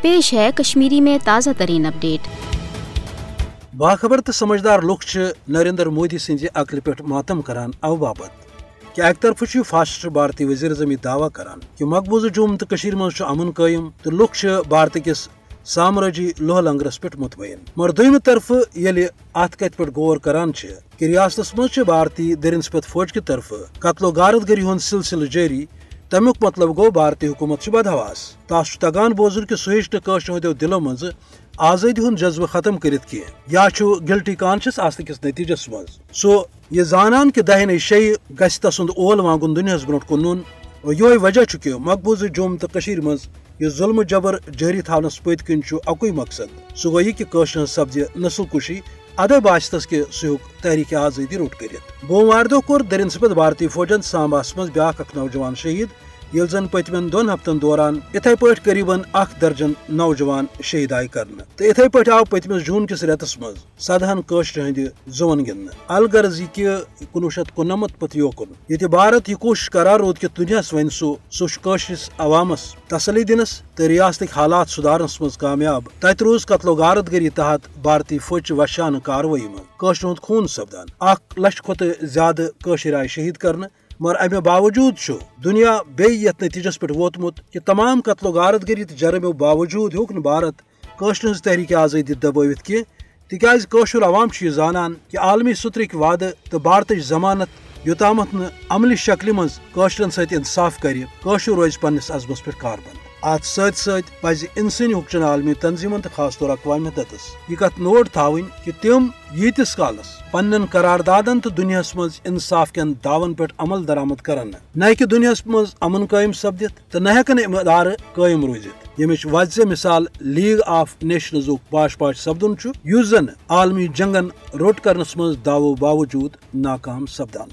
पेश है कश्मीरी में ताज़ा तरीन अपडेट। बाखबर तो समझदार लुक नरेंद्र मोदी सिंह अकल पे मातम करान अव बाबत कि अक तरफ फासिस्ट भारतीय वजीर जमी दावा करान कि मकबूज जुम तो मज अमन कायम तो लुक भारत किस साम्राजी लोह लंगरस पे मुतमईन, मगर दोयम तरफ ये अत कत पे गौर करान कि रियासत मज भारतीय दरिंसपत फौज की तरफ कत्लो गारत गरी हूं सिलसिल जारी। तमुक मतलब गो भारतीय हुकूमत बदहवास तास तगान बोजुन कि सह हंदो दिलों मज आजादी हूं जज्बह खत्म करित की या गिल्टी कॉन्शियस आसन किस नतीजस मज सो ये जानान कि दहन शे गस तसुंद ओल वांगुन दुनिया ब्रोट कुन और यो वजह कि मकबूज जुम तो मज यह जुल्म जबर जारी थावनस पत किन अकुई मकसद सह गो यह कि सब्ज नस्ल कुशी अदे बाशतस कि सह तहरीक आजादी रोट कर। बोमवार दो कोर दरिंसपत भारतीय फौजन सांबास मज ब्याख अख नौजवान शहीद ये जन पतमन 2 हफ्तन दौरान इथे पट करीबन 1 दर्जन नौजवान शहीद आय कर तो इथे पट आव पतमस जून किस रेतस मज 7 कशर हंद जुवन गिन अलगर्ज यह कि 1999 पत योकुन ये भारत यह कोशिश करार रोद कि दुनियास वन सह अवामस तसली दिनस तो रियासत हालात सुधारनस मज कामयाब। तत रोज कत्लो गारत गरी तहत भारतीय फौज वशान कार्रवाई में कशर हूं खून सपदान 1 लाख खुत ज्यादा कशर आय शहीद कर, मगर अमे बावजूद दुनिया बे यथ नतीजस पे वोतमुत कि तमाम कत्लो गारत गरी तो जरमो बावजूद होक भारत कशर हज तहरीक आजादी दबावित की तिकाज कशर अवाम जानान कि आलमी सुतरिक वाद तो भारत जमानत योतामत न अमली शक्ल मज कशरन सत इंसाफ कर कशर रोज पन्निस अजमस पे कारबंद। अत सत पज इंसानी हुकचन आलमी तंजीमन तो खास तौर अक़वाम मुत्तहिदा यह कत नोट थावन कि तिम यीतिस कालस पन्न करारदादन तो दुनिया मज इंसाफ कन दावन पे अमल दरामद करन न कि दुनिया मज अमन कायम सपदित तो न हेकन इदार कायम रोजित यमिच वाज़ मिसाल लीग ऑफ नेशंस पाश पाश सपदुन युस जन आलमी जंगन रोट करनस मज दावो बावजूद नाकाम सपदान।